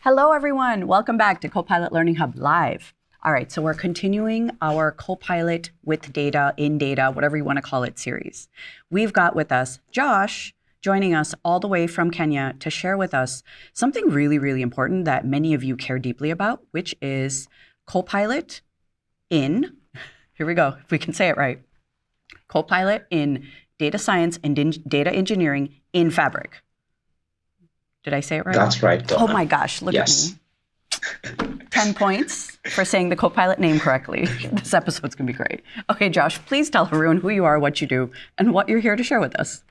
Hello, everyone. Welcome back to Copilot Learning Hub Live. All right, so we're continuing our Copilot with data, in data, whatever you want to call it series. We've got with us Josh joining us all the way from Kenya to share with us something really, really important that many of you care deeply about, which is Copilot in, here we go, if we can say it right, Copilot in data science and data engineering in Fabric. Did I say it right? That's right, Dona. Oh my gosh, look at me. 10 points for saying the Copilot name correctly. This episode's going to be great. Okay, Josh, please tell everyone who you are, what you do, and what you're here to share with us.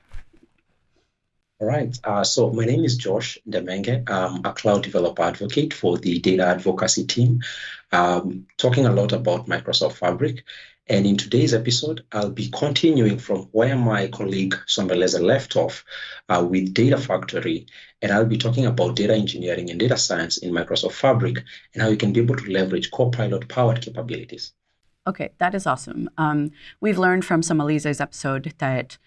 All right. So my name is Josh Ndemenge. I'm a cloud developer advocate for the data advocacy team, talking a lot about Microsoft Fabric. And in today's episode, I'll be continuing from where my colleague Sombeleze left off with Data Factory. And I'll be talking about data engineering and data science in Microsoft Fabric and how you can be able to leverage Copilot-powered capabilities. Okay, that is awesome. We've learned from Sombeleze's episode that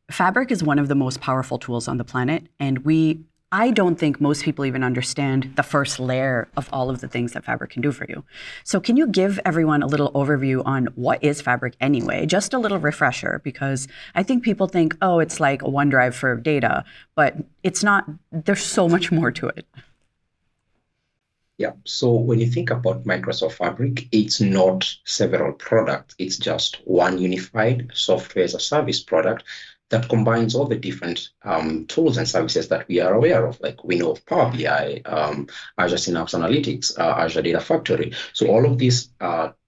Fabric is one of the most powerful tools on the planet, and I don't think most people even understand the first layer of all of the things that Fabric can do for you. So can you give everyone a little overview on what is Fabric anyway? Just a little refresher, because I think people think, oh, it's like a OneDrive for data, but it's not. There's so much more to it. Yeah, so when you think about Microsoft Fabric, it's not several products. It's just one unified software as a service product that combines all the different tools and services that we are aware of. Like we know of Power BI, Azure Synapse Analytics, Azure Data Factory. So all of these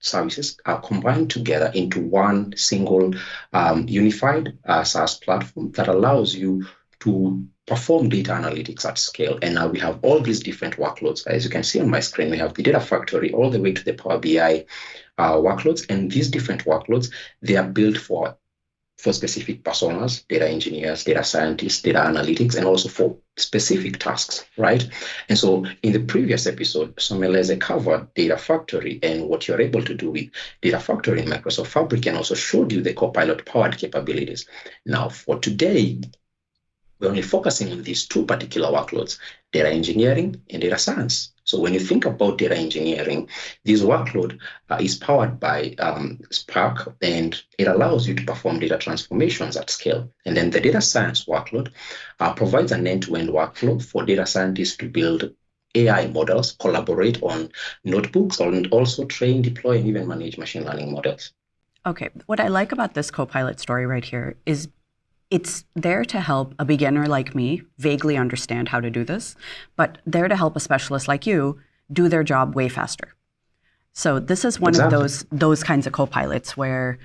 services are combined together into one single unified SaaS platform that allows you to perform data analytics at scale. And now we have all these different workloads. As you can see on my screen, we have the Data Factory all the way to the Power BI workloads. And these different workloads, they are built for specific personas, data engineers, data scientists, data analytics, and also for specific tasks, right? And so in the previous episode, Sombeleze covered Data Factory and what you're able to do with Data Factory in Microsoft Fabric, and also showed you the Copilot-powered capabilities. Now, for today, we're only focusing on these two particular workloads, data engineering and data science. So when you think about data engineering, this workload is powered by Spark, and it allows you to perform data transformations at scale. And then the data science workload provides an end-to-end workflow for data scientists to build AI models, collaborate on notebooks, and also train, deploy, and even manage machine learning models. Okay, what I like about this Copilot story right here is it's there to help a beginner like me vaguely understand how to do this, but there to help a specialist like you do their job way faster. So this is one of those kinds of Copilots where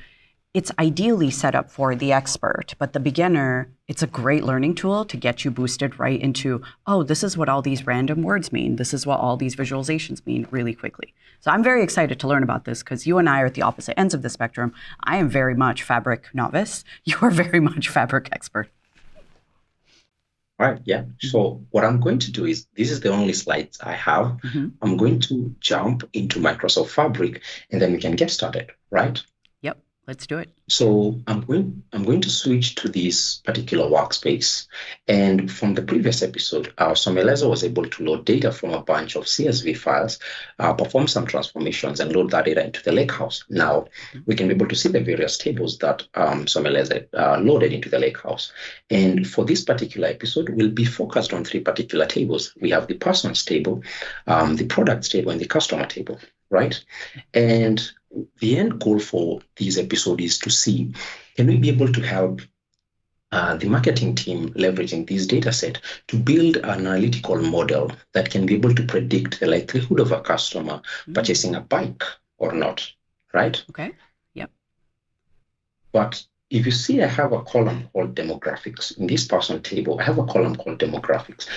it's ideally set up for the expert, but the beginner, it's a great learning tool to get you boosted right into, oh, this is what all these random words mean. This is what all these visualizations mean really quickly. So I'm very excited to learn about this because you and I are at the opposite ends of the spectrum. I am very much Fabric novice. You are very much Fabric expert. All right, yeah. So what I'm going to do is, this is the only slides I have. I'm going to jump into Microsoft Fabric, and then we can get started, right? Let's do it. So I'm going to switch to this particular workspace. And from the previous episode, Sombeleze was able to load data from a bunch of CSV files, perform some transformations, and load that data into the Lakehouse. Now, we can be able to see the various tables that Sombeleze loaded into the Lakehouse. And for this particular episode, we'll be focused on three particular tables. We have the persons table, the products table, and the customer table, right? And the end goal for this episode is to see, can we be able to help the marketing team leveraging this data set to build an analytical model that can be able to predict the likelihood of a customer purchasing a bike or not, right? Okay, yep. But if you see, I have a column called demographics. In this person table, I have a column called demographics.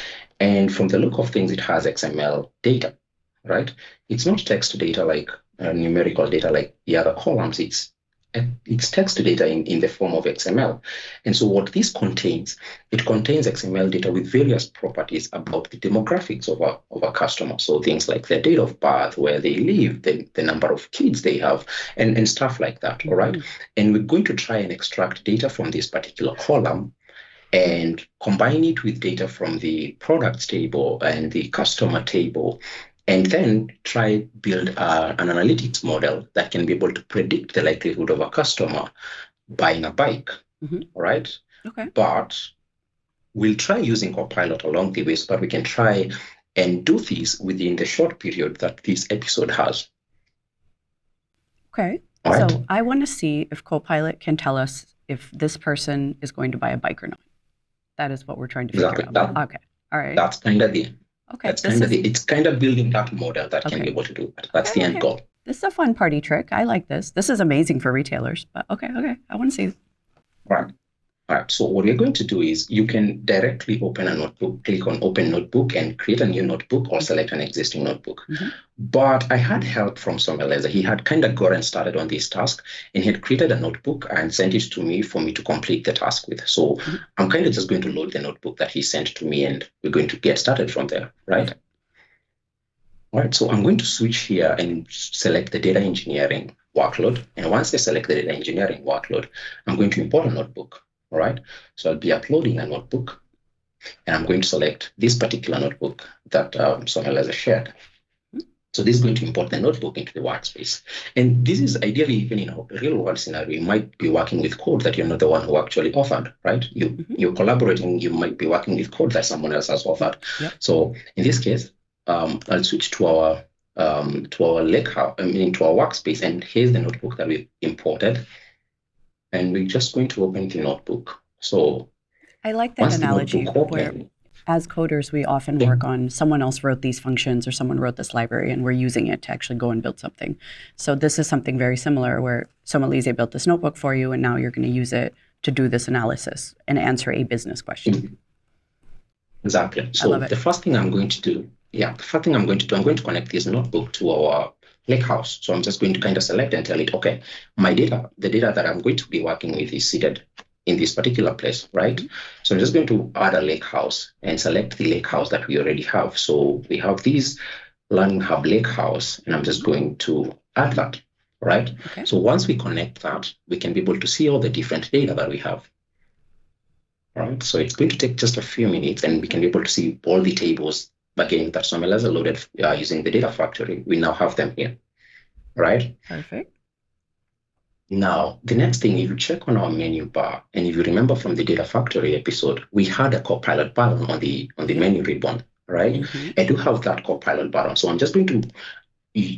And from the look of things, it has XML data, right? It's not text data like numerical data like the other columns. It's text data in the form of XML. And so what this contains, it contains XML data with various properties about the demographics of a customer. So things like their date of birth, where they live, the number of kids they have, and stuff like that, all right? And we're going to try and extract data from this particular column and combine it with data from the products table and the customer table, and then try build an analytics model that can be able to predict the likelihood of a customer buying a bike, right? Okay. But we'll try using Copilot along the way so that we can try and do this within the short period that this episode has. Okay. All right. So I want to see if Copilot can tell us if this person is going to buy a bike or not. That is what we're trying to figure out. Okay. All right. That's kind of the Okay. it's kind of building that model that can be able to do that. That's the end goal. This is a fun party trick. I like this. This is amazing for retailers, but okay. I want to see. Right. All right. So what we're going to do is you can directly open a notebook, click on open notebook and create a new notebook or select an existing notebook. But I had help from Someleza. He had kind of gotten started on this task and he had created a notebook and sent it to me for me to complete the task with. So I'm kind of just going to load the notebook that he sent to me and we're going to get started from there, right? All right. So I'm going to switch here and select the data engineering workload. And once I select the data engineering workload, I'm going to import a notebook. All right. So I'll be uploading a notebook and I'm going to select this particular notebook that Someleza shared. So this is going to import the notebook into the workspace. And this is ideally, even in a real world scenario, you might be working with code that you're not the one who actually authored, right? You're collaborating, you might be working with code that someone else has authored. So in this case, I'll switch to our lakehouse, to our workspace, and here's the notebook that we've imported. And we're just going to open the notebook. So I like that analogy where as coders, we often work on someone else wrote these functions or someone wrote this library and we're using it to actually go and build something. So this is something very similar where Someleza built this notebook for you and now you're going to use it to do this analysis and answer a business question. Exactly. So the first thing I'm going to do, I'm going to connect this notebook to our lakehouse. So I'm just going to kind of select and tell it, okay, my data, the data that I'm going to be working with is seated in this particular place, right? So I'm just going to add a lakehouse and select the lakehouse that we already have. So we have this Learning Hub lakehouse, and I'm just going to add that, right? So once we connect that, we can be able to see all the different data that we have. Right? So it's going to take just a few minutes and we can be able to see all the tables again that Someleza loaded using the data factory. We now have them here, right? Perfect. Now, the next thing, if you check on our menu bar, and if you remember from the data factory episode, we had a Copilot button on the menu ribbon, right? I do have that Copilot button. So I'm just going to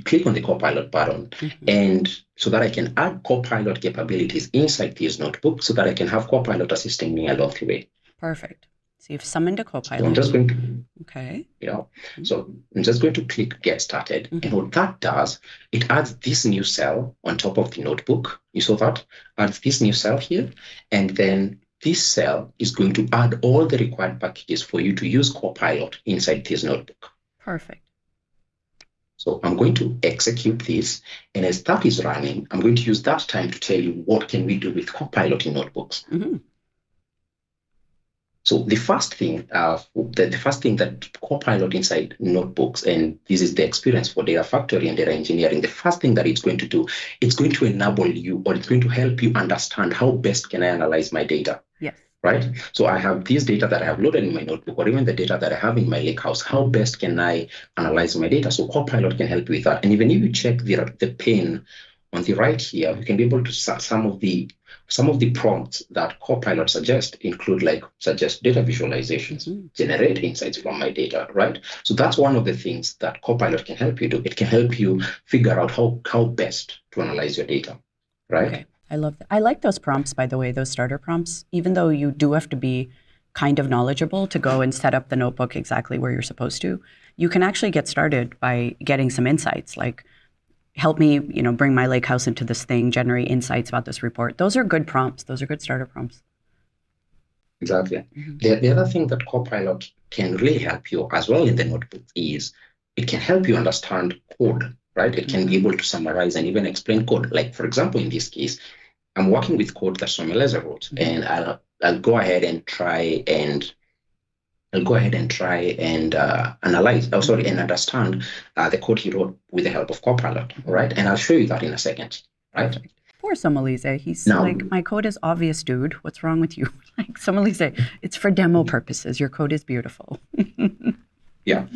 click on the Copilot button and so that I can add Copilot capabilities inside this notebook so that I can have Copilot assisting me along the way. Perfect. So you've summoned a Copilot. So I'm just going to, so I'm just going to click Get Started. And what that does, it adds this new cell on top of the notebook. You saw that? Adds this new cell here. And then this cell is going to add all the required packages for you to use Copilot inside this notebook. Perfect. So I'm going to execute this. And as that is running, I'm going to use that time to tell you what can we do with Copilot in notebooks. So the first thing that Copilot inside notebooks, and this is the experience for data factory and data engineering, the first thing that it's going to do, it's going to enable you, or it's going to help you understand how best can I analyze my data. Yes. Right? So I have this data that I have loaded in my notebook, or even the data that I have in my lakehouse. How best can I analyze my data? So Copilot can help you with that. And even if you check the pane on the right here, you can be able to some of the prompts that Copilot suggests include suggest data visualizations, generate insights from my data, right? So that's one of the things that Copilot can help you do. It can help you figure out how best to analyze your data, right? Okay. I love that. I like those prompts, by the way, those starter prompts, even though you do have to be kind of knowledgeable to go and set up the notebook exactly where you're supposed to. You can actually get started by getting some insights, like help me, bring my lake house into this thing, generate insights about this report. Those are good prompts. Those are good starter prompts. Exactly. The other thing that Copilot can really help you as well in the notebook is it can help you understand code, right? It can be able to summarize and even explain code. Like, for example, in this case, I'm working with code that Someleza wrote, and I'll go ahead and try and analyze, and understand the code he wrote with the help of Copilot, right? And I'll show you that in a second, right? Poor Somalise. He's Now, like, my code is obvious, dude. What's wrong with you? Like, Somalise, it's for demo purposes. Your code is beautiful. yeah.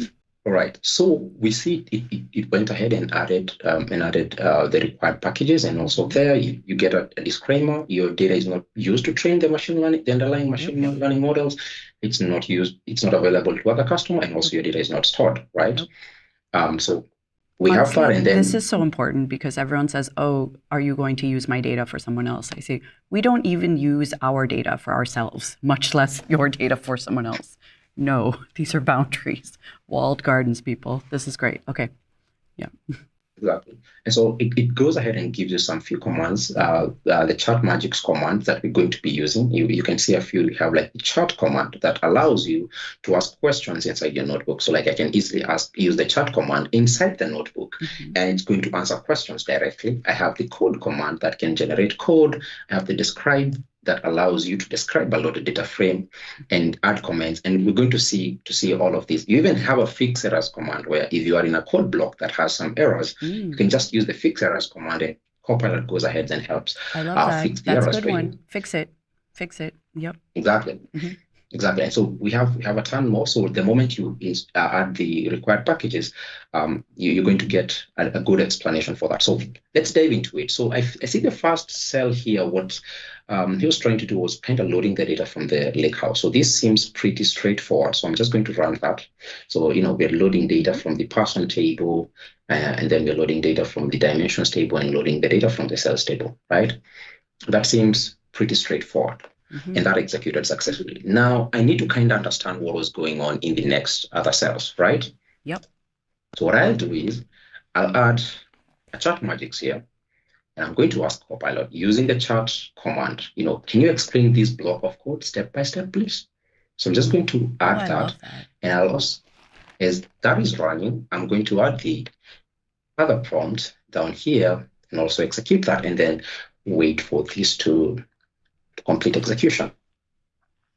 All right. So we see it went ahead and added the required packages, and also there you get a disclaimer. Your data is not used to train the underlying machine learning models. It's not used. It's not available to other customer, and also your data is not stored, right? So we have that, and then this is so important because everyone says, "Oh, are you going to use my data for someone else?" I say, we don't even use our data for ourselves, much less your data for someone else. No, these are boundaries. Walled gardens, people. This is great. Okay. Yeah. Exactly. And so it goes ahead and gives you some few commands. The chat magics command that we're going to be using. You can see a few. We have like the chat command that allows you to ask questions inside your notebook. So like I can easily use the chat command inside the notebook, and it's going to answer questions directly. I have the code command that can generate code. I have the describe that allows you to describe a loaded data frame and add comments. And we're going to see all of these. You even have a fix errors command where if you are in a code block that has some errors, you can just use the fix errors command, and Copilot goes ahead and helps I love that. fix the That's errors a good for you. one. Fix it. Fix it. Yep. Exactly. Exactly. And so we have a ton more. So the moment you add the required packages, you're going to get a good explanation for that. So let's dive into it. So I see the first cell here. What he was trying to do was kind of loading the data from the lakehouse. So this seems pretty straightforward. So I'm just going to run that. So, we're loading data from the person table, and then we're loading data from the dimensions table and loading the data from the cells table, right? That seems pretty straightforward. And that executed successfully. Now, I need to kind of understand what was going on in the next other cells, right? Yep. So what I'll do is I'll add a chat magics here, and I'm going to ask Copilot using the chat command, can you explain this block of code step by step, please? So I'm just going to add that. And I'll also, as that is running, I'm going to add the other prompt down here and also execute that, and then wait for this to complete execution.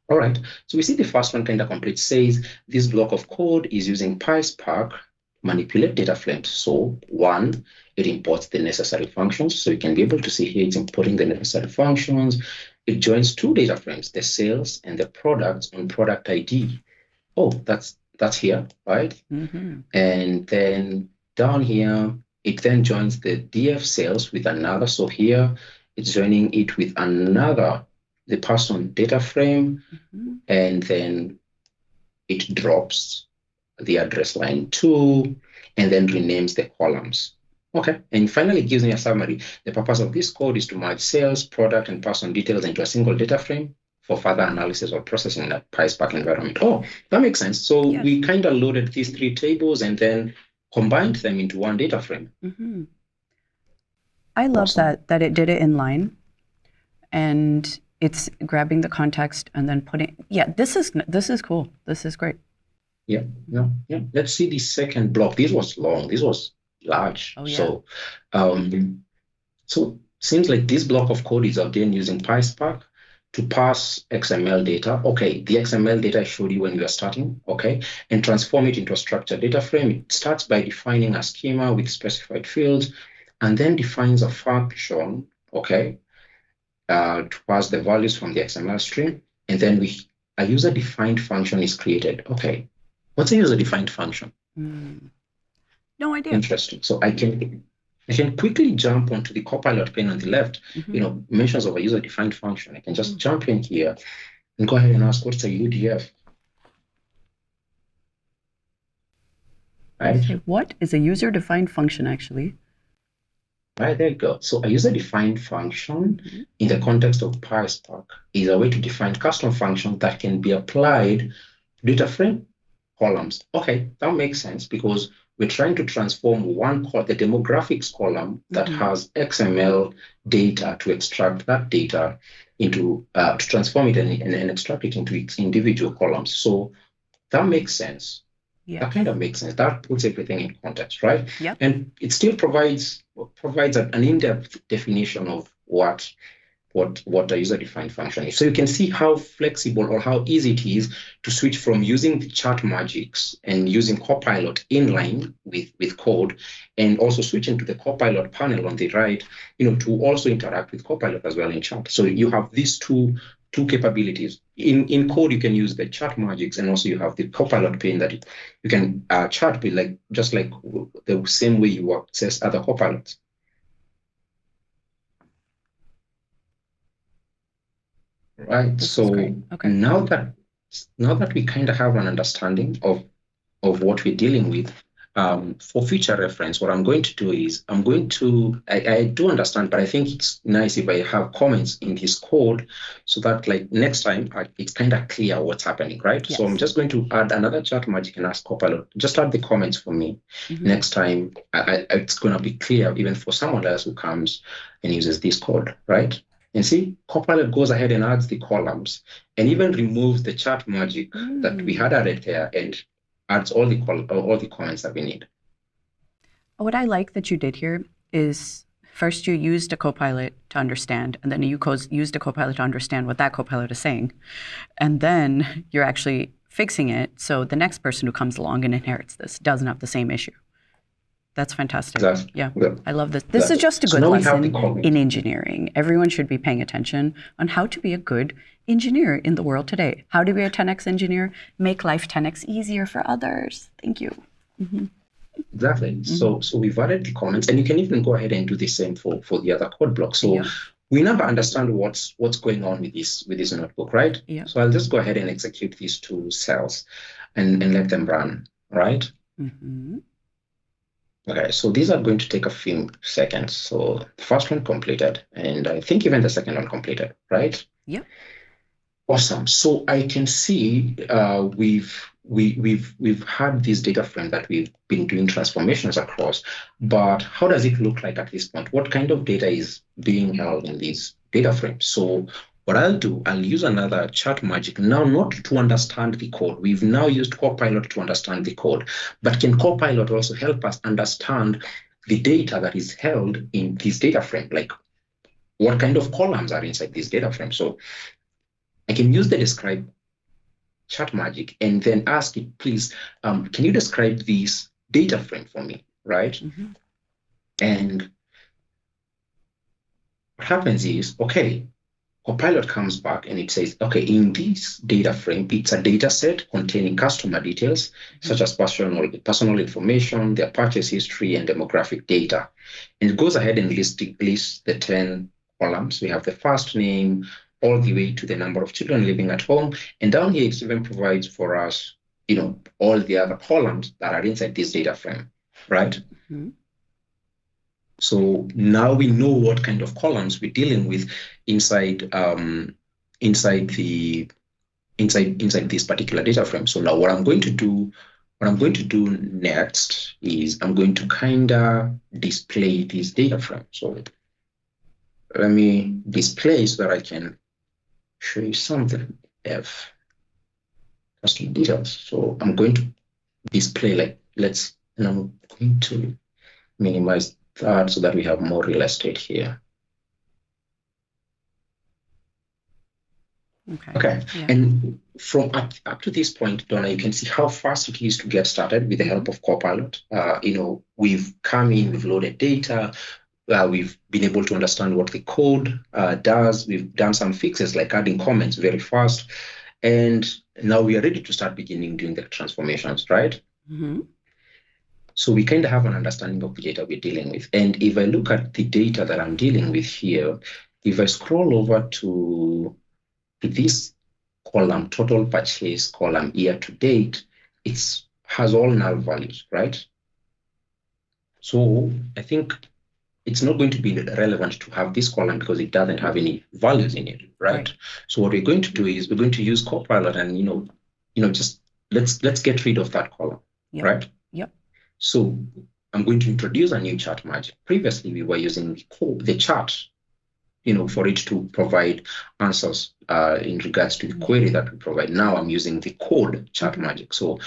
All right, so we see the first one kind of complete, says this block of code is using PySpark to manipulate data frames. So one, it imports the necessary functions. So you can be able to see here it's importing the necessary functions. It joins two data frames, the sales and the products on product ID. Oh, that's here, right? And then down here, it then joins the DF sales with another. So here, it's joining it with another, the person data frame, and then it drops the address line 2, and then renames the columns. Okay, and finally gives me a summary. The purpose of this code is to merge sales, product, and person details into a single data frame for further analysis or processing in a PySpark environment. Oh, that makes sense. So we kind of loaded these 3 tables and then combined them into one data frame. I love that it did it in line, and it's grabbing the context and then putting. Yeah, this is cool. This is great. Yeah. Let's see the second block. This was long. This was large. Oh, yeah. So seems like this block of code is again using PySpark to pass XML data. Okay, the XML data I showed you when we were starting, okay, and transform it into a structured data frame. It starts by defining a schema with specified fields, and then defines a function, okay, to pass the values from the XML stream. And then a user-defined function is created. Okay, what's a user-defined function? No idea. Interesting. So I can quickly jump onto the Copilot pane on the left, mentions of a user-defined function. I can just jump in here and go ahead and ask, what's a UDF? Right? Okay, what is a user-defined function, actually? Right, there you go. So a user-defined function in the context of PySpark is a way to define custom function that can be applied to data frame columns. Okay, that makes sense because we're trying to transform the demographics column that has XML data to extract that data into, to transform it and extract it into its individual columns. So that makes sense. Yeah. That kind of makes sense. That puts everything in context, right? Yep. And it still provides an in-depth definition of what what a user-defined function is. So you can see how flexible or how easy it is to switch from using the chat magics and using Copilot inline with code, and also switching to the Copilot panel on the right, to also interact with Copilot as well in chat. So you have these two capabilities. In code, you can use the chat magics, and also you have the Copilot pane that you can chat with, just like the same way you access other Copilots. Right. This is So great. Okay. now that we kind of have an understanding of what we're dealing with, for future reference, what I'm going to do is I do understand, but I think it's nice if I have comments in his code so that next time it's kind of clear what's happening, right? Yes. So I'm just going to add another chat magic and ask Copilot, just add the comments for me. Next time, it's going to be clear even for someone else who comes and uses this code, right? And see, Copilot goes ahead and adds the columns and even removes the chat magic that we had added there and adds all the comments that we need. What I like that you did here is first you used a Copilot to understand, and then you used a Copilot to understand what that Copilot is saying. And then you're actually fixing it so the next person who comes along and inherits this doesn't have the same issue. That's fantastic. Exactly. Yeah, Yeah. I love this. This is just a good lesson in engineering. Everyone should be paying attention on how to be a good engineer in the world today. How to be a 10x engineer, make life 10x easier for others. Thank you. Exactly. So we've added the comments, and you can even go ahead and do the same for the other code blocks. So we never understand what's going on with this notebook, right? Yeah. So I'll just go ahead and execute these two cells and let them run, right? Okay, so these are going to take a few seconds. So the first one completed, and I think even the second one completed, right? Yeah. Awesome. So I can see we've had this data frame that we've been doing transformations across, but how does it look like at this point? What kind of data is being held in this data frame? So what I'll do, I'll use another chat magic now, not to understand the code. We've now used Copilot to understand the code, but can Copilot also help us understand the data that is held in this data frame? Like what kind of columns are inside this data frame? So I can use the describe chat magic and then ask it, please, can you describe this data frame for me, right? And what happens is, okay, Copilot comes back and it says, okay, in this data frame, it's a data set containing customer details, such as personal information, their purchase history, and demographic data. And it goes ahead and lists the 10 columns. We have the first name all the way to the number of children living at home. And down here, it even provides for us, all the other columns that are inside this data frame, right? So now we know what kind of columns we're dealing with inside this particular data frame. So now what I'm going to do next is I'm going to kind of display this data frame. So let me display so that I can show you something. F custom details. So I'm going to display and I'm going to minimize that so that we have more real estate here. Okay. Yeah. And from up to this point, Donna, you can see how fast it is to get started with the help of Copilot. We've come in, we've loaded data, we've been able to understand what the code does. We've done some fixes like adding comments very fast. And now we are ready to start doing the transformations, right? So we kind of have an understanding of the data we're dealing with. And if I look at the data that I'm dealing with here, if I scroll over to this column, total purchase column year to date, it has all null values, right? So I think it's not going to be relevant to have this column because it doesn't have any values in it, right? So what we're going to do is we're going to use Copilot and, just let's get rid of that column, right? Yep. So I'm going to introduce a new chat magic. Previously, we were using the chat, for it to provide answers in regards to the query that we provide. Now I'm using the code chat magic. So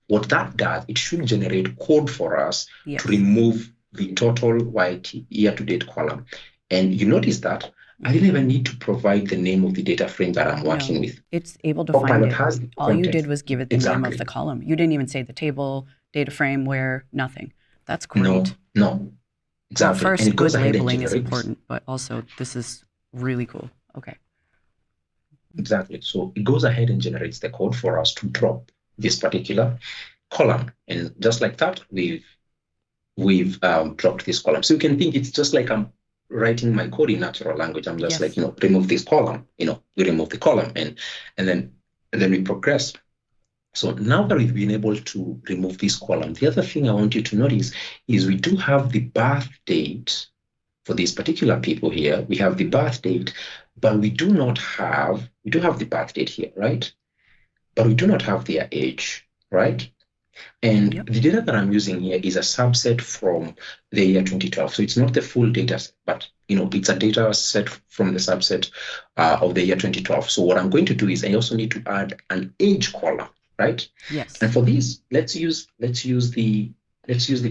what that does, it should generate code for us to remove the total YT year-to-date column. And you notice that I didn't even need to provide the name of the data frame that I'm working No, with. it's able to find Copilot it. has the All you did context. was give it the name of Exactly. the column. You didn't even say the table, data frame, where, nothing. That's No, great. no, Well, exactly. And first, it goes good ahead and labeling is generates. important, but also this is really cool. Okay. Exactly. So it goes ahead and generates the code for us to drop this particular column. And just like that, we've dropped this column. So you can think it's just like I'm writing my code in natural language. I'm just like, Yes. remove this column, we remove the column and then we progress. So now that we've been able to remove this column, the other thing I want you to notice is we do have the birth date for these particular people here. We have the birth date, but we do have the birth date here, right? But we do not have their age, right? And Yep. the data that I'm using here is a subset from the year 2012. So it's not the full data set, but it's a data set from the subset of the year 2012. So what I'm going to do is I also need to add an age column, right? Yes. And for this, let's use the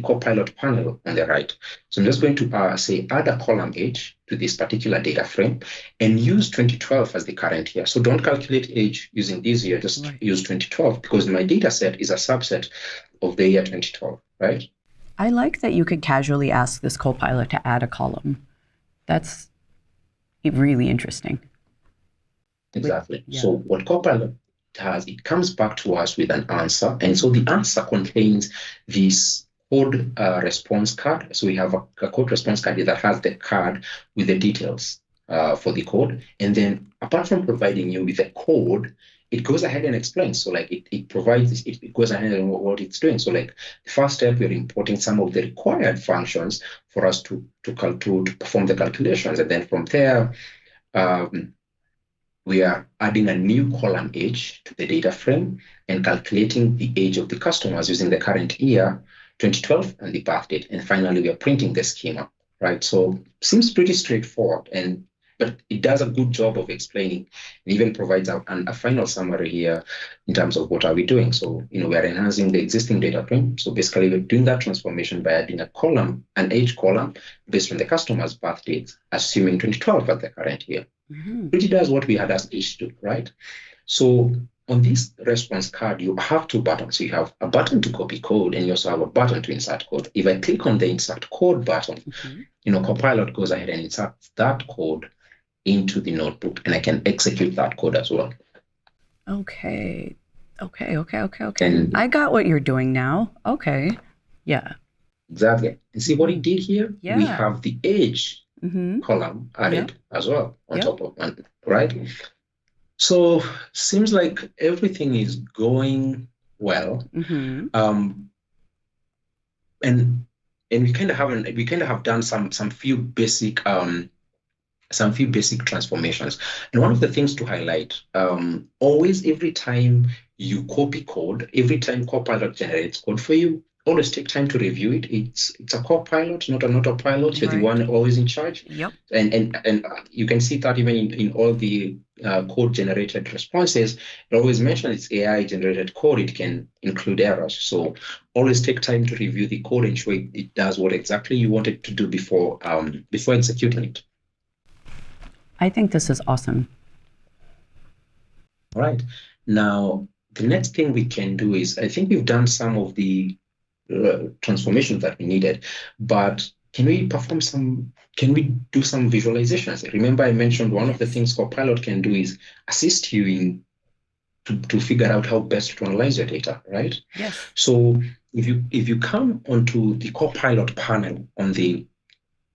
Copilot panel on the right. So I'm just going to say add a column age to this particular data frame and use 2012 as the current year. So don't calculate age using this year, just Right. use 2012 because my data set is a subset of the year 2012, right? I like that you could casually ask this Copilot to add a column. That's really interesting. Exactly. Yeah. So what Copilot does, it comes back to us with an answer. And so the answer contains this code response card. So we have a code response card that has the card with the details for the code. And then apart from providing you with the code, it goes ahead and explains. So like it provides, it goes ahead and what it's doing. So like the first step, we're importing some of the required functions for us to perform the calculations. And then from there, um, we are adding a new column age to the data frame and calculating the age of the customers using the current year, 2012, and the birth date. And finally, we are printing the schema, right? So seems pretty straightforward, but it does a good job of explaining and even provides a final summary here in terms of what are we doing. So, we are enhancing the existing data frame. So basically, we're doing that transformation by adding an age column based on the customer's birth dates, assuming 2012 as the current year. Pretty does what we had as H to, right? So on this response card, you have two buttons. You have a button to copy code, and you also have a button to insert code. If I click on the insert code button, Copilot goes ahead and inserts that code into the notebook, and I can execute that code as well. Okay. Okay. And I got what you're doing now. Okay. Yeah. exactly. And see what it did here? Yeah. We have the age column added as well on top of one, right? So seems like everything is going well. And we kind of have done some few basic transformations. And one of the things to highlight, always every time you copy code, every time Copilot generates code for you, always take time to review it. It's a Copilot, not an autopilot. You're the one always in charge. Yep. And you can see that even in all the code generated responses, it always mentions it's AI generated code. It can include errors. So always take time to review the code and ensure it does what exactly you want it to do before executing it. I think this is awesome. All right. Now, the next thing we can do is, I think we've done some of the transformations that we needed, but can we do some visualizations? Remember, I mentioned one of the things Copilot can do is assist you to figure out how best to analyze your data, right? Yes. So if you come onto the Copilot panel on the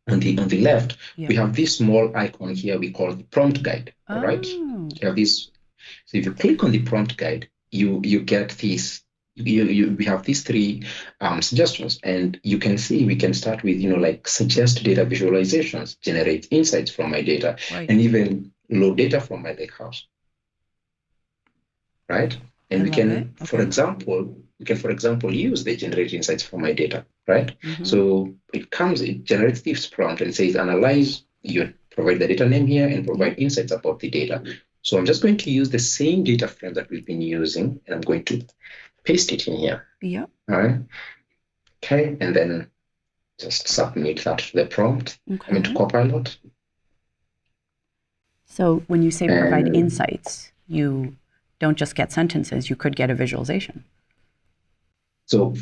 left, we have this small icon here we call the prompt guide. All right. You have this. So if you click on the prompt guide, you get this. We have these three suggestions, and you can see we can start with like suggest data visualizations, generate insights from my data, and even load data from my lakehouse. Right? And we can, for example, use the generate insights from my data, right? So it generates this prompt and says, analyze, you provide the data name here and provide insights about the data. So I'm just going to use the same data frame that we've been using, and I'm going to paste it in here. Yep. All right. Okay. And then just submit that to the prompt, to Copilot. So when you say provide And insights, you don't just get sentences, you could get a visualization. so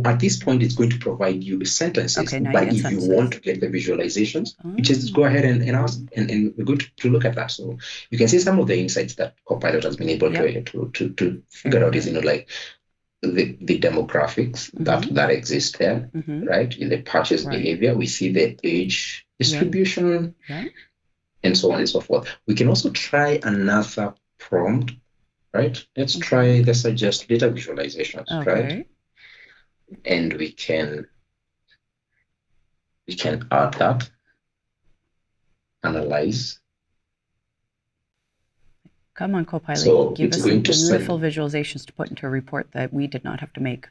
at this point, it's going to provide you with sentences. Okay, now you But get if you want sentences. to get the visualizations, you just Oh, go ahead and ask, and we're going to look at that. So you can see some of the insights that Copilot has been able yep. to figure Very out is, good. like the demographics Mm-hmm. that exist there, Mm-hmm. right? In the purchase Right. behavior, we see the age Yep. distribution, Yep. and so on and so forth. We can also try another prompt, right? Let's Okay. try the suggest data visualizations, right? Okay. And we can add that, analyze. Come on, Copilot. So Give it's us some going to beautiful send visualizations to put into a report that we did not have to make.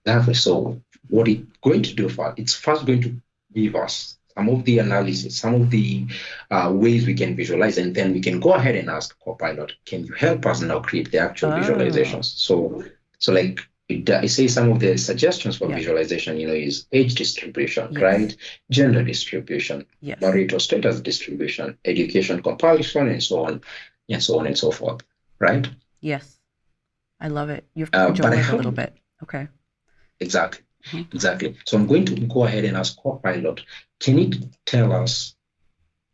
that. So what it's going to do it's first going to give us some of the analysis, some of the ways we can visualize, and then we can go ahead and ask Copilot, can you help us now create the actual Oh, visualizations? So like it says some of the suggestions for yeah. visualization, is age distribution, Yes. right? Gender distribution, Yes. marital status distribution, education comparison, and so on, and so on and so forth, right? Yes. I love it. You have to But I cajole it a have little bit. Okay. exactly. Mhm. Exactly. So I'm going to go ahead and ask Copilot, can it tell us,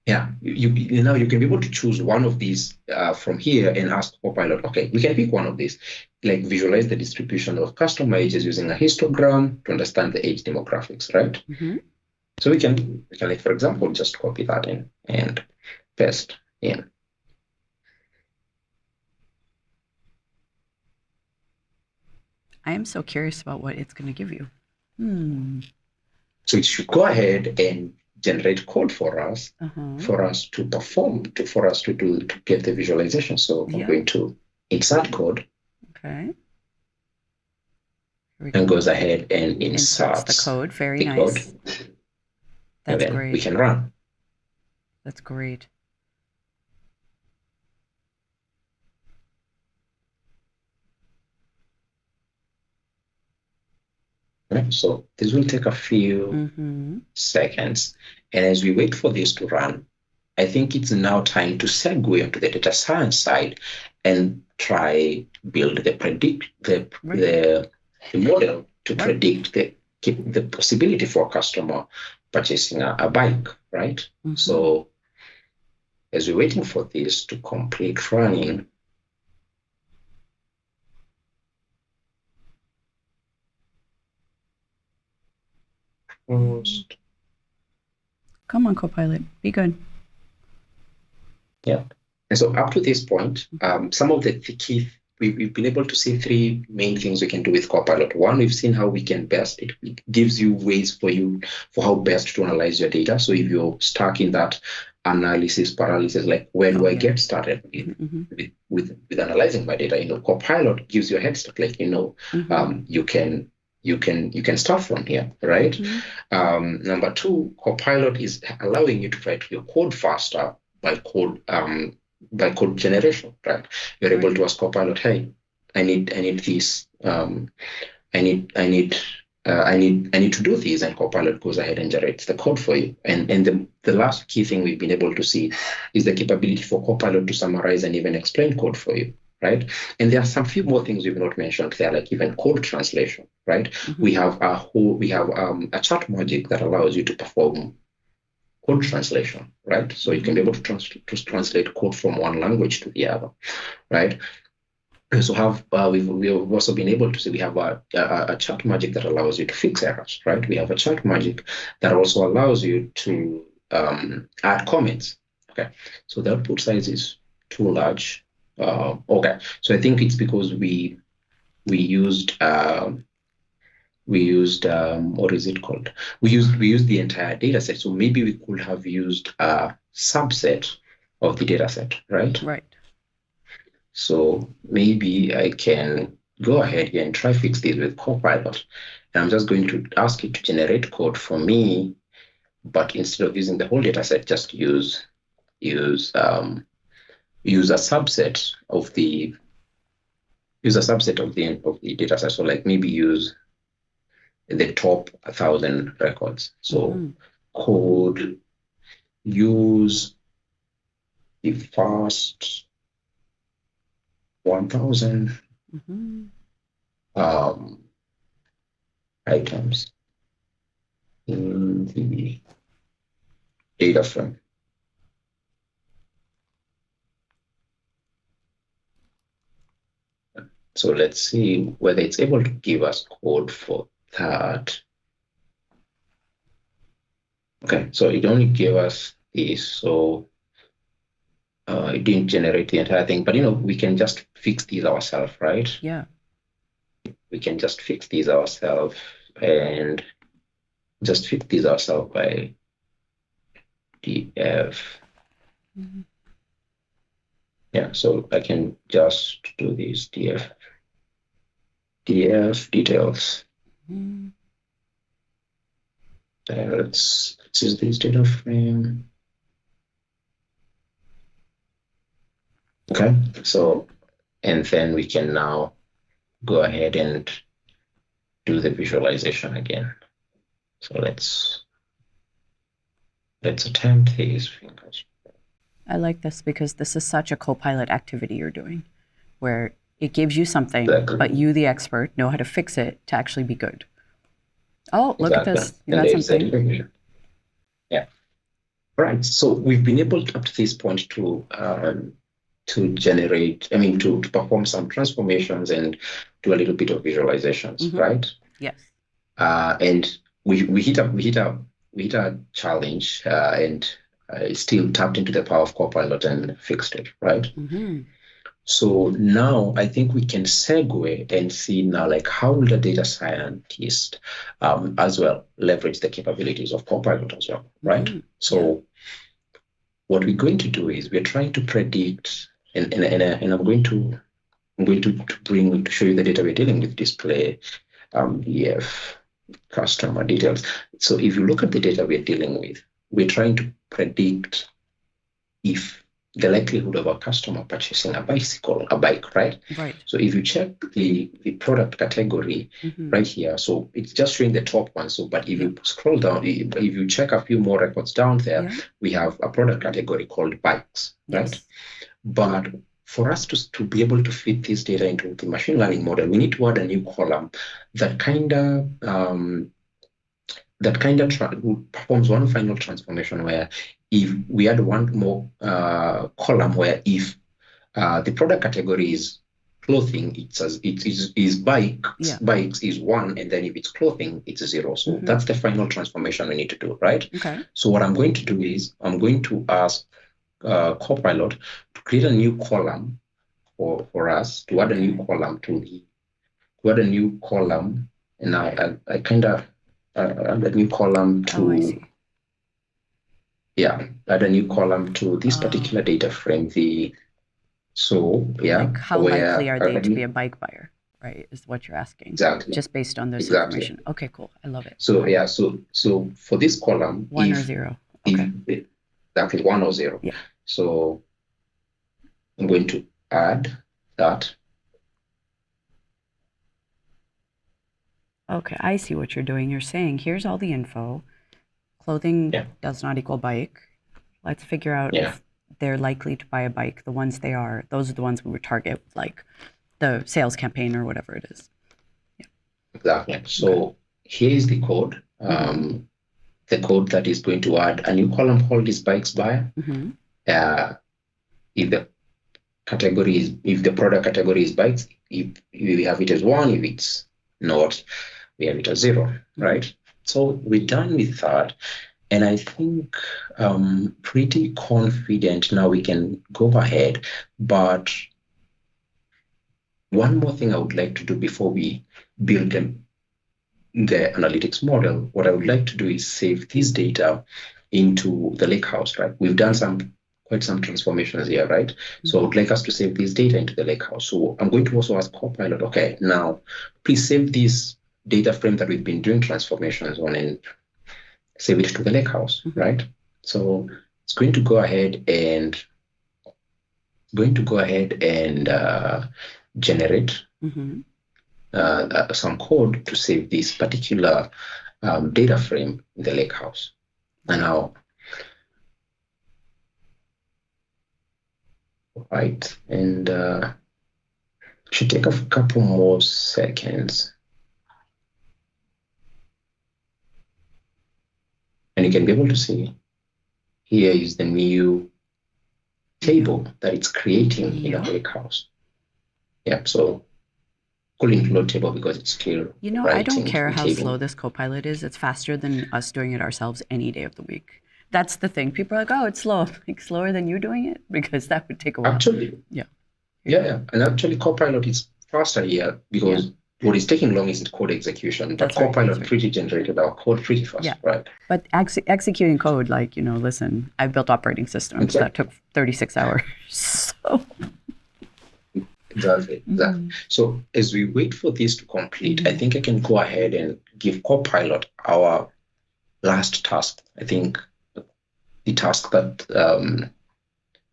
yeah, now you can be able to choose one of these from here and ask Copilot, okay, we can pick one of these, like visualize the distribution of customer ages using a histogram to understand the age demographics, right? Mm-hmm. So we can like, for example, just copy that in and paste in. I am so curious about what it's going to give you. So it should go ahead and generate code for us, Uh-huh. for us to perform, for us to get the visualization. So I'm Yeah. going to insert code, Okay. Here we and go. goes ahead and Inserts the inserts code. Very the code, nice. and That's then we great. can run. That's great. Right? So this will take a few Mm-hmm. seconds. And as we wait for this to run, I think it's now time to segue into the data science side and try build Right. the model to Right. predict the possibility for a customer purchasing a bike, right? Mm-hmm. So as we're waiting for this to complete running, Come on, Copilot. Be good. yeah. And so up to this point, some of the key, we've been able to see three main things we can do with Copilot. One, we've seen how we can best, it gives you ways for how best to analyze your data. So if you're stuck in that analysis paralysis, like where do I get started with analyzing my data? Copilot gives you a head start, like, you can start from here, right? Number two, Copilot is allowing you to write your code faster by code generation, right? You're able to ask Copilot, hey, I need this, I need to do this, and Copilot goes ahead and generates the code for you. And the last key thing we've been able to see is the capability for Copilot to summarize and even explain code for you, right? And there are some few more things we've not mentioned there, like even code translation, right? We have a chat magic that allows you to perform code translation, right? So you can be able to translate code from one language to the other, right? And so we've also been able to see we have a chat magic that allows you to fix errors, right? We have a chat magic that also allows you to add comments. Okay, so the output size is too large. Okay, so I think it's because we used what is it called? We used the entire data set. So maybe we could have used a subset of the data set, right? Right. So maybe I can go ahead here and try fix this with Copilot. And I'm just going to ask it to generate code for me, but instead of using the whole data set, just use a subset of the of the data set. So like maybe use the top 1,000 records. So code use the first 1,000 items in the data frame. So let's see whether it's able to give us code for that. Okay, so it only gave us this, so it didn't generate the entire thing, but we can just fix these ourselves, right? Yeah. We can just fix these ourselves and just fix these ourselves by df. Yeah, so I can just do this df details. Let's use this data frame. Okay, so, and then we can now go ahead and do the visualization again. So let's attempt these fingers. I like this because this is such a Copilot activity you're doing, where it gives you something, but you, the expert, know how to fix it to actually be good. Oh, look at this. You got something. Yeah. Right. So we've been able up to this point to generate, to perform some transformations and do a little bit of visualizations, right? Yes. And we hit a challenge and still tapped into the power of Copilot and fixed it, right? So now I think we can segue and see now, like, how will the data scientist as well leverage the capabilities of Copilot as well, right? So what we're going to do is we're trying to predict, and I'm going to show you the data we're dealing with, display, EF, customer details. So if you look at the data we're dealing with, we're trying to predict if the likelihood of a customer purchasing a bike, right? Right. So if you check the product category right here, so it's just showing the top one. So, but if you scroll down, if you check a few more records down there, we have a product category called bikes, right? But for us to be able to fit this data into the machine learning model, we need to add a new column that kind of performs one final transformation, where if we add one more column where if the product category is clothing, it is bikes is 1, and then if it's clothing, it's 0. So that's the final transformation we need to do, right? Okay. So what I'm going to do is I'm going to ask Copilot to create a new column for us, to add a new column and I kind of add a new column to add a new column to this particular data frame. Like, how likely are they to be a bike buyer, right? Is what you're asking. Exactly. Just based on this information. Okay, cool. I love it. So so for this column, 1 or 0. Okay. Exactly, 1 or 0. Yeah. So I'm going to add that. Okay, I see what you're doing. You're saying, here's all the info. Clothing does not equal bike. Let's figure out if they're likely to buy a bike. The ones they are, those are the ones we would target, like the sales campaign or whatever it is. Yeah. Exactly. So here's the code. The code that is going to add a new column called this bikes buyer. If the product category is bikes, if we have it as 1, if it's not, we have it as 0, right? So we're done with that. And I think pretty confident now we can go ahead. But one more thing I would like to do before we build the analytics model, what I would like to do is save this data into the lakehouse, right? We've done quite some transformations here, right? So I would like us to save this data into the lakehouse. So I'm going to also ask Copilot, okay, now please save this data frame that we've been doing transformations on and save it to the lakehouse, right? So it's going to go ahead and generate some code to save this particular data frame in the lakehouse. And now right? And should take a couple more seconds. And you can be able to see here is the new table that it's creating in the warehouse. Yeah, so couldn't load table because it's still I don't writing care the how table. slow this Copilot is. It's faster than us doing it ourselves any day of the week. That's the thing. People are like, oh, it's slow. Like slower than you doing it? Because that would take a while. Actually, Yeah. yeah. And actually Copilot is faster here because what is taking long is the code execution. But Copilot pretty generated our code pretty fast, right? But executing code, like, listen, I've built operating systems that took 36 hours. So Exactly. So as we wait for this to complete, I think I can go ahead and give Copilot our last task. I think the task that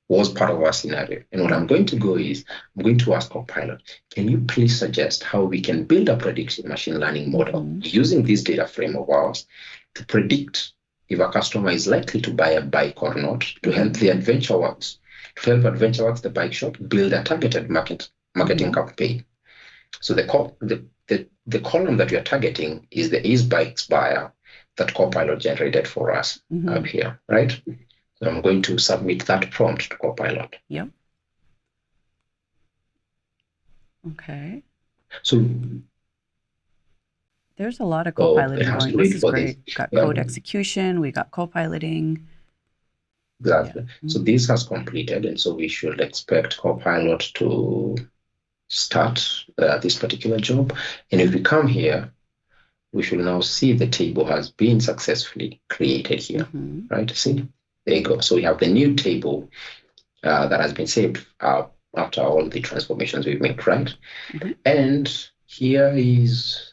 was part of our scenario. And what I'm going to go is, I'm going to ask Copilot, can you please suggest how we can build a predictive machine learning model using this data frame of ours to predict if a customer is likely to buy a bike or not, to help the AdventureWorks, the bike shop, build a targeted marketing campaign. So the column that we are targeting is the Is Bikes buyer that Copilot generated for us up here, right? So I'm going to submit that prompt to Copilot. Yep. Okay. So there's a lot of Copiloting going. This is great. We got code execution. We got Copiloting. Exactly. So this has completed, and so we should expect Copilot to start this particular job. And if we come here, we should now see the table has been successfully created here, right? See, there you go. So we have the new table that has been saved after all the transformations we've made, right? And here is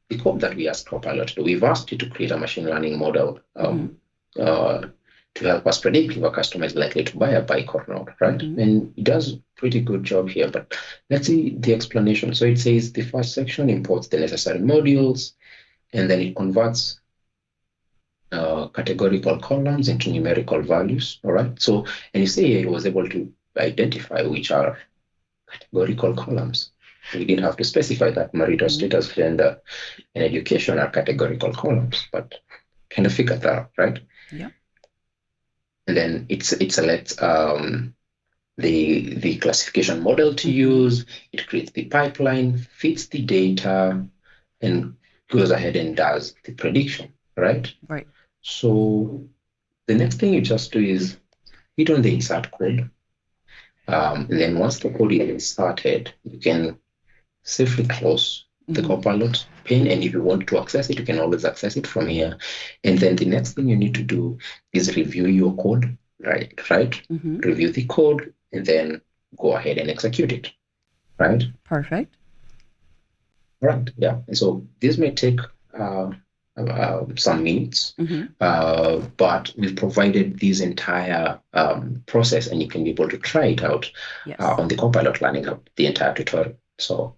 the code that we asked Copilot to do. We've asked it to create a machine learning model to help us predict if a customer is likely to buy a bike or not, right? And it does a pretty good job here, but let's see the explanation. So it says the first section imports the necessary modules, and then it converts categorical columns into numerical values, all right? So, and you see it was able to identify which are categorical columns. We didn't have to specify that marital status, gender, and education are categorical columns, but kind of figured that out, right? Yeah. And then it selects the classification model to use. It creates the pipeline, fits the data, and goes ahead and does the prediction, right? Right. So the next thing you just do is hit on the insert code. And then once the code is started, you can safely close the Copilot pane, and if you want to access it, you can always access it from here. And then the next thing you need to do is review your code, right? Review the code, and then go ahead and execute it, right? Perfect. Right, yeah. And so this may take some minutes, but we've provided this entire process, and you can be able to try it out on the Copilot Learning Hub, the entire tutorial. So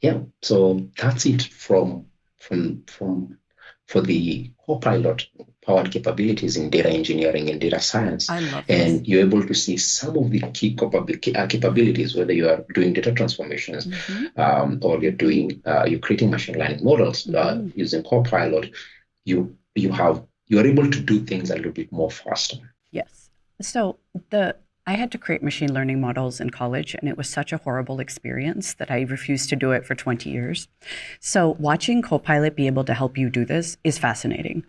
yeah, so that's it for the Copilot powered capabilities in data engineering and data science. I love and this. You're able to see some of the key capabilities, whether you are doing data transformations or you're creating machine learning models using Copilot. You're able to do things a little bit more faster. Yes. So I had to create machine learning models in college, and it was such a horrible experience that I refused to do it for 20 years. So watching Copilot be able to help you do this is fascinating.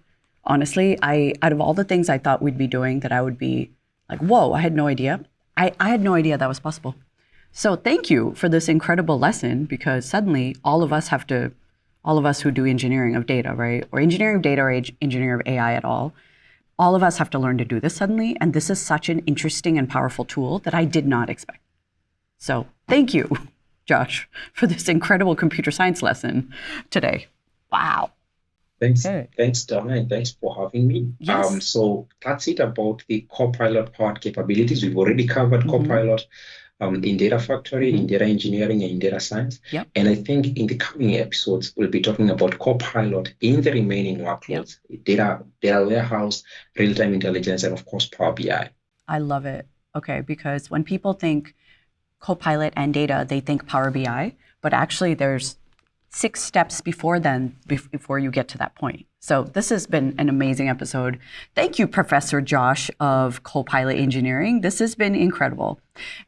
Honestly, out of all the things I thought we'd be doing, that I would be like, whoa, I had no idea. I had no idea that was possible. So thank you for this incredible lesson, because suddenly all of us who do engineering of data, right? Or engineering of data or engineering of AI at all of us have to learn to do this suddenly. And this is such an interesting and powerful tool that I did not expect. So thank you, Josh, for this incredible computer science lesson today. Wow. Thanks, Dona, and thanks for having me. Yes. So that's it about the Copilot powered capabilities. We've already covered Copilot in Data Factory, in data engineering, and in data science. Yep. And I think in the coming episodes, we'll be talking about Copilot in the remaining workloads, data warehouse, real-time intelligence, and of course, Power BI. I love it. okay? Because when people think Copilot and data, they think Power BI, but actually there's 6 steps before then, before you get to that point. So this has been an amazing episode. Thank you, Professor Josh of Copilot Engineering. This has been incredible.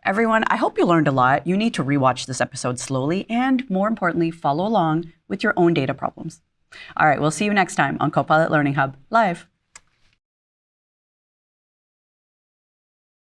Everyone, I hope you learned a lot. You need to rewatch this episode slowly and, more importantly, follow along with your own data problems. All right, we'll see you next time on Copilot Learning Hub Live.